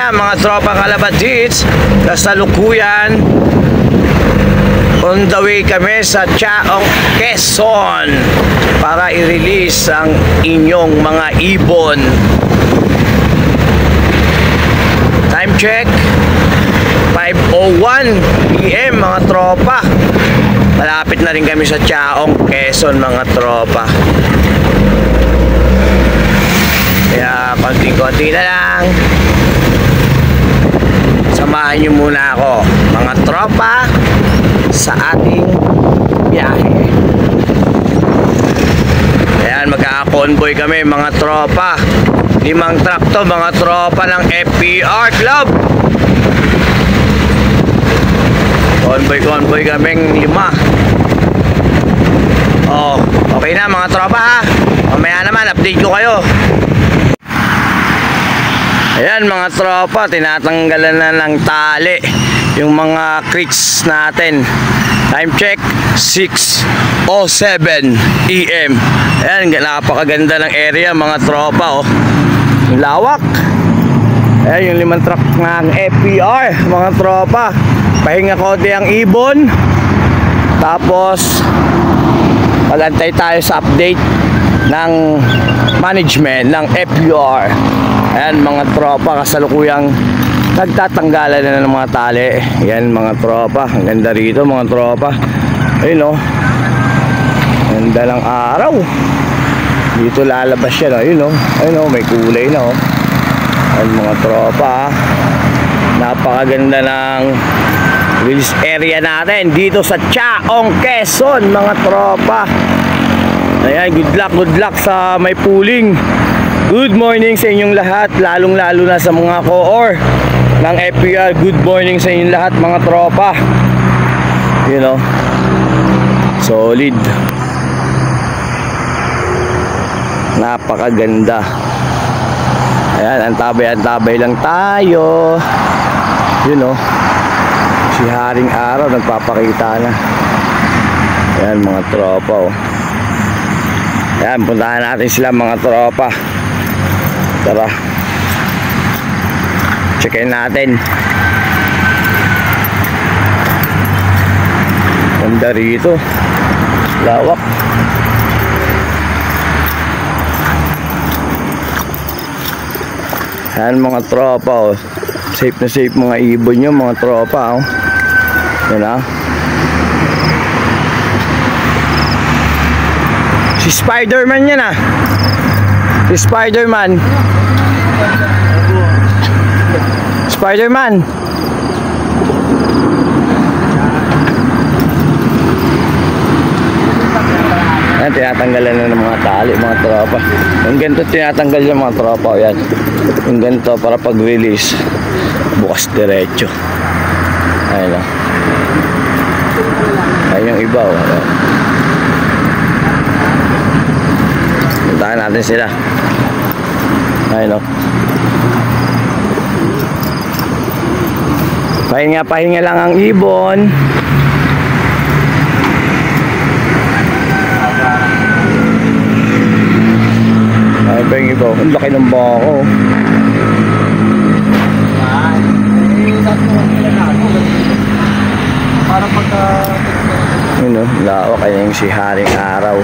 na mga tropa kalabadits, kasalukuyan on the way kami sa Chaong, Quezon para i-release ang inyong mga ibon. Time check 5:01 PM mga tropa. Malapit na rin kami sa Chaong, Quezon mga tropa. Kaya konting-konti na lang. Samahan nyo muna ako mga tropa sa ating biyahe. Ayan, magkaka-convoy kami mga tropa. 5 truck to mga tropa ng FPR Club. Convoy kaming 5. Oh, okay na mga tropa ha. Mamaya naman update ko kayo. Ayan mga tropa, tinatanggalan na ng tali yung mga crates natin. Time check 6:07 AM. Ayan, napakaganda ng area mga tropa oh. Yung lawak. Ayan yung 5 truck ng FPR mga tropa. Pahinga konti ang ibon. Tapos malantay tayo sa update ng management ng FPR. Ayan mga tropa, kasalukuyang nagtatanggalan na ng mga tali. Ayan mga tropa, ang ganda rito mga tropa. Ayun o, ganda ng araw. Dito lalabas yan o. Ayun o, ayun o, may kulay na o. Ayan mga tropa, napakaganda ng release area natin dito sa Chaong, Quezon mga tropa. Ayan, good luck sa may pooling. Good morning sa inyong lahat, lalong lalo na sa mga co-or ng FPR. Good morning sa inyong lahat mga tropa. You know, solid, napakaganda. Ayan, antabay lang tayo. You know, si Haring Araw nagpapakita na. Ayan mga tropa oh. Ayan, puntahan natin sila mga tropa. Tara, checkin natin. Ganda rito, lawak. Ayan mga tropa oh. Safe na safe mga ibon nyo mga tropa oh. Yan ah. Si Spider-Man yan ah. Si Spider-Man. Spider-Man. Ayan, tinatanggalan na ng mga tali mga tropa. Yung ganito tinatanggal yung mga tropa. Ayan, yung ganito para pag-release bukas diretso. Ayan o. Ayan yung iba o. Puntahan natin sila. Ayan o. Pahinga lang ang ibon. Ayan pa yung iba. Ang laki ng bako. Para pagka yun o, lawak. Kaya yung si Haring Araw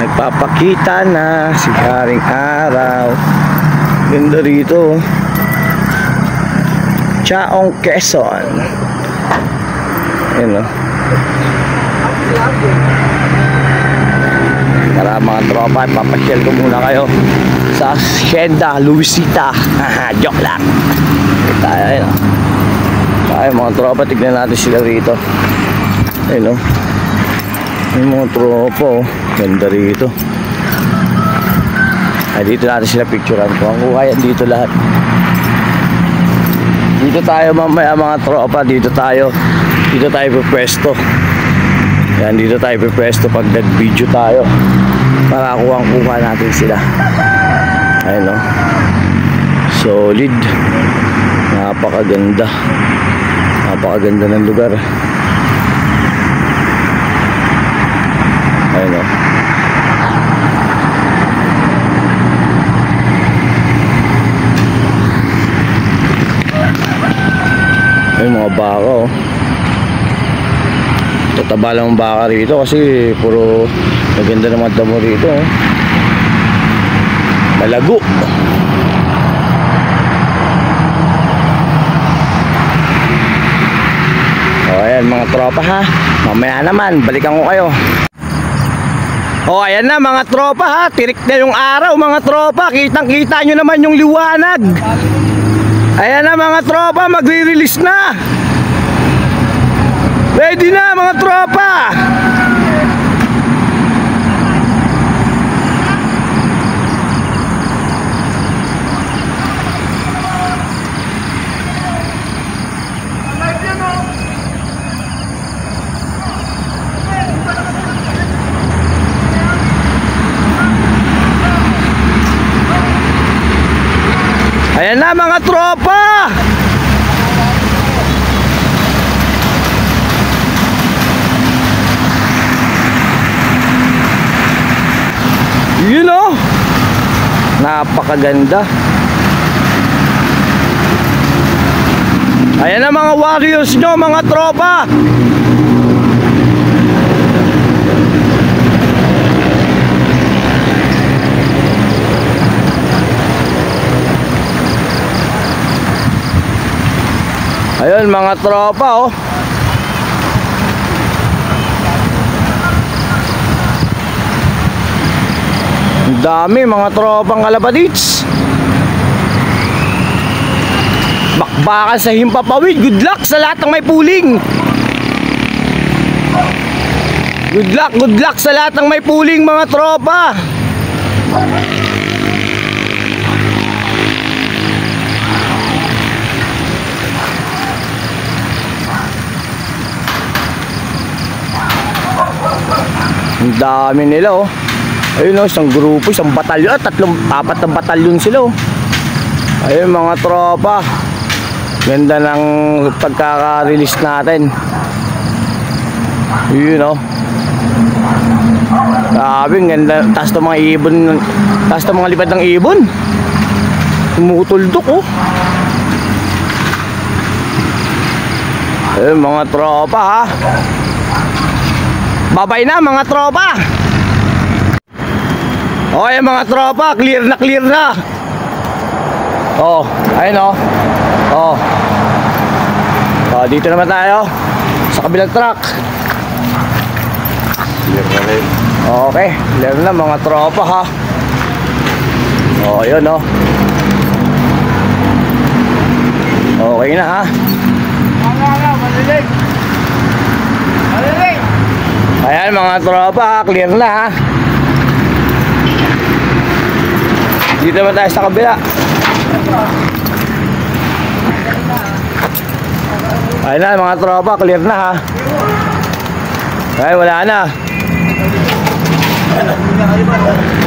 nagpapakita na. Si Haring Araw. Ganda rito. Chaong, Quezon. Yun o. Tara mga tropa, papasyal ko muna kayo sa Hacienda Luisita. Joke lang. Tayo yun o. Tayo mga tropa, tignan natin sila rito. Yun o. Yung mga tropa o. Ganda rito. Ay, dito natin sila picturean ko. Ang kuha yan dito lahat. Dito tayo mamaya mga tropa. Dito tayo pupwesto. Yan, dito tayo pupwesto pag nag-video tayo para kuha natin sila. Ayun o. Solid. Napakaganda. Napakaganda ng lugar. Ayun o. Tataba lang ang baka rito kasi puro maganda naman damo rito. Malago. O ayan mga tropa ha. Mamaya naman balikan ko kayo. O ayan na mga tropa ha. Tirik na yung araw mga tropa. Kitang kita nyo naman yung liwanag. Ayan na mga tropa. Magre-release na. Ready na mga tropa. Ayan na mga tropa. Yun o. Napakaganda. Ayan na mga warriors nyo mga tropa. Ayun mga tropa oh. Ang dami mga tropang kalabadits. Bakbakan sa Himpapawid. Good luck sa lahat ng may puling. Good luck sa lahat ng may puling mga tropa. Ang dami nila oh. Ayun oh, isang grupo, isang batalyon, apat na batalyon sila oh. Ayun mga tropa. Ganda ng pagkaka-release natin. Yun oh. Grabe, ganda. Taas ng mga ibon. Taas ng mga lipad ng ibon. Tumutuldok oh. Ayun mga tropa ha. Babay na mga tropa. Okay mga tropa, clear na. Oh, ayun oh. Oh. Oh, dito naman tayo sa kabilang truck. Clear na rin. Okay, clear na mga tropa ha. Oh, ayun oh. Okay na ha. Malilig. Ayan mga tropa, clear na ha. Dito naman tayo sa kabila. Ayan na mga tropa, clear na ha. Ay wala na.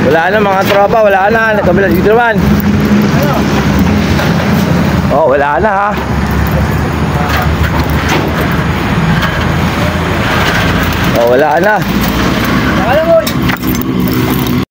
Wala na mga tropa, wala na. Kabila dito naman. Oh, wala na ha. Oh, wala na.